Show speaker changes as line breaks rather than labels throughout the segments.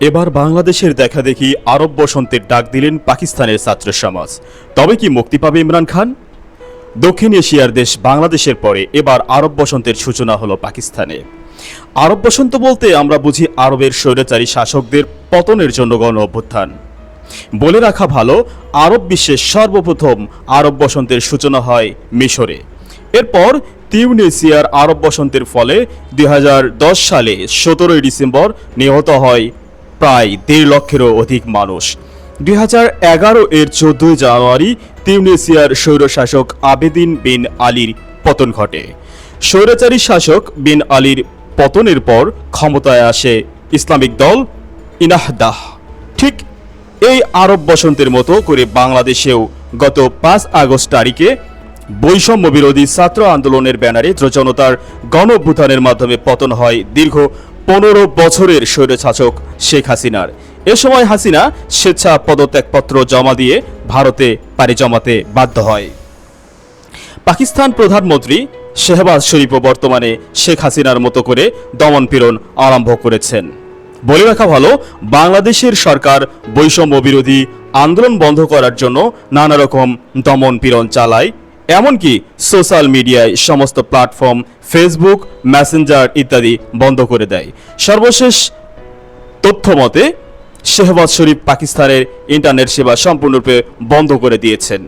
এবার বাংলাদেশের দেখাদেখি আরব বসন্তের ডাক দিলেন পাকিস্তানের ছাত্র সমাজ। তবে কি মুক্তি পাবে ইমরান খান? দক্ষিণ এশিয়ার দেশ বাংলাদেশের পরে এবার আরব বসন্তের সূচনা হলো পাকিস্তানে। আরব বসন্ত বলতে আমরা বুঝি আরবের স্বৈরাচারী শাসকদের পতনের জন্য গণ অভ্যুত্থান। বলে রাখা ভালো, আরব বিশ্বের সর্বপ্রথম আরব বসন্তের সূচনা হয় মিশরে। এরপর তিউনিসিয়ার আরব বসন্তের ফলে 2010 সালে 17 ডিসেম্বর নিহত হয় প্রায় 1.5 লক্ষেরও অধিক মানুষ। 2011 এর 14 জানুয়ারি তিউনিসিয়ার স্বৈরশাসক আবেদিন বিন আলীর পতন ঘটে। স্বৈরাচারী শাসক বিন আলীর পতনের পর ক্ষমতায় আসে ইসলামিক দল ইনাহদাহ। ঠিক এই আরব বসন্তের মতো করে বাংলাদেশেও গত 5 আগস্ট তারিখে বৈষম্য বিরোধী ছাত্র আন্দোলনের ব্যানারে জনতার গণ অভ্যুত্থানের মাধ্যমে পতন হয় দীর্ঘ 15 বছরের স্বৈরশাসক শেখ হাসিনার। এ সময় হাসিনা স্বেচ্ছা পদত্যাগপত্র জমা দিয়ে ভারতে পাড়ি জমাতে বাধ্য হয়। পাকিস্তান প্রধানমন্ত্রী শেহবাজ শরীফও বর্তমানে শেখ হাসিনার মতো করে দমনপীড়ন আরম্ভ করেছেন। বলে রাখা ভালো, বাংলাদেশের সরকার বৈষম্য বিরোধী আন্দোলন বন্ধ করার জন্য নানা রকম দমনপীড়ন চালায়। এমনকি সোশ্যাল মিডিয়ায় সমস্ত প্ল্যাটফর্ম, ফেসবুক, মেসেঞ্জার ইত্যাদি বন্ধ করে দেয়। সর্বশেষ তথ্য মতে শেহবাজ শরীফ পাকিস্তানের ইন্টারনেট সেবা সম্পূর্ণরূপে বন্ধ করে দিয়েছেন,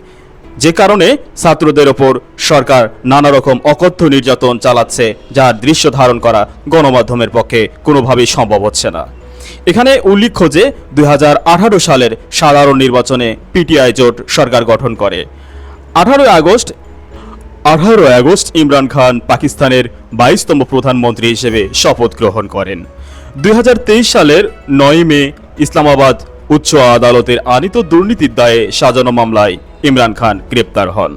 যে কারণে ছাত্রদের ওপর সরকার নানা রকম অকথ্য নির্যাতন চালাচ্ছে, যার দৃশ্য ধারণ করা গণমাধ্যমের পক্ষে কোনোভাবেই সম্ভব হচ্ছে না। এখানে উল্লেখ্য যে 2018 সালের সাধারণ নির্বাচনে পিটিআই জোট সরকার গঠন করে। 18 আগস্ট ইমরান খান পাকিস্তানের 22তম প্রধানমন্ত্রী হিসেবে শপথ গ্রহণ করেন। 2023 সালের 9 মে ইসলামাবাদ উচ্চ আদালতের আনীত দুর্নীতির দায়ে সাজানো মামলায় ইমরান খান গ্রেপ্তার হন।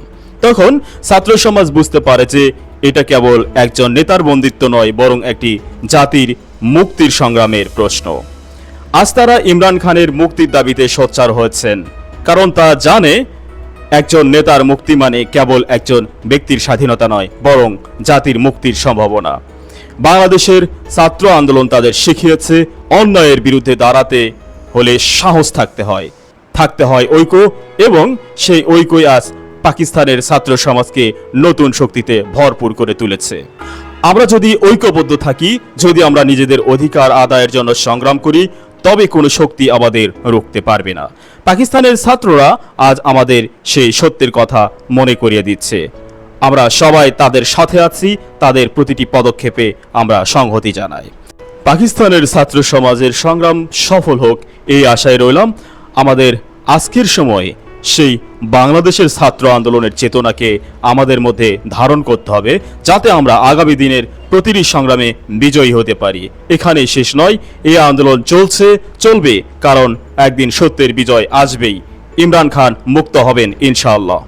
তখন ছাত্র সমাজ বুঝতে পারে যে এটা কেবল একজন নেতার বন্দিত্ব নয়, বরং একটি জাতির মুক্তির সংগ্রামের প্রশ্ন। আজ তারা ইমরান খানের মুক্তির দাবিতে সোচ্চার হয়েছেন, কারণ তারা জানে একজন নেতার মুক্তি মানে কেবল একজন ব্যক্তির স্বাধীনতা নয়, বরং জাতির মুক্তির সম্ভাবনা। বাংলাদেশের ছাত্র আন্দোলন তাদের শিখিয়েছে, অন্যায়ের বিরুদ্ধে দাঁড়াতে হলে সাহস থাকতে হয় ঐক্য, এবং সেই ঐক্যই আজ পাকিস্তানের ছাত্র সমাজকে নতুন শক্তিতে ভরপুর করে তুলেছে। আমরা যদি ঐক্যবদ্ধ থাকি, যদি আমরা নিজেদের অধিকার আদায়ের জন্য সংগ্রাম করি, তবে কোনো শক্তি আমাদের রুখতে পারবে না। পাকিস্তানের ছাত্ররা আজ আমাদের সেই সত্যের কথা মনে করিয়ে দিচ্ছে। আমরা সবাই তাদের সাথে আছি, তাদের প্রতিটি পদক্ষেপে আমরা সংহতি জানাই। পাকিস্তানের ছাত্র সমাজের সংগ্রাম সফল হোক এই আশায় রইলাম। আমাদের আজকের সময়ে সেই বাংলাদেশের ছাত্র আন্দোলনের চেতনাকে আমাদের মধ্যে ধারণ করতে হবে, যাতে আমরা আগামী দিনের প্রতিটি সংগ্রামে বিজয়ী হতে পারি। এখানেই শেষ নয়, এই আন্দোলন চলবে, কারণ একদিন সত্যের বিজয় আসবেই। ইমরান খান মুক্ত হবেন ইনশাআল্লাহ।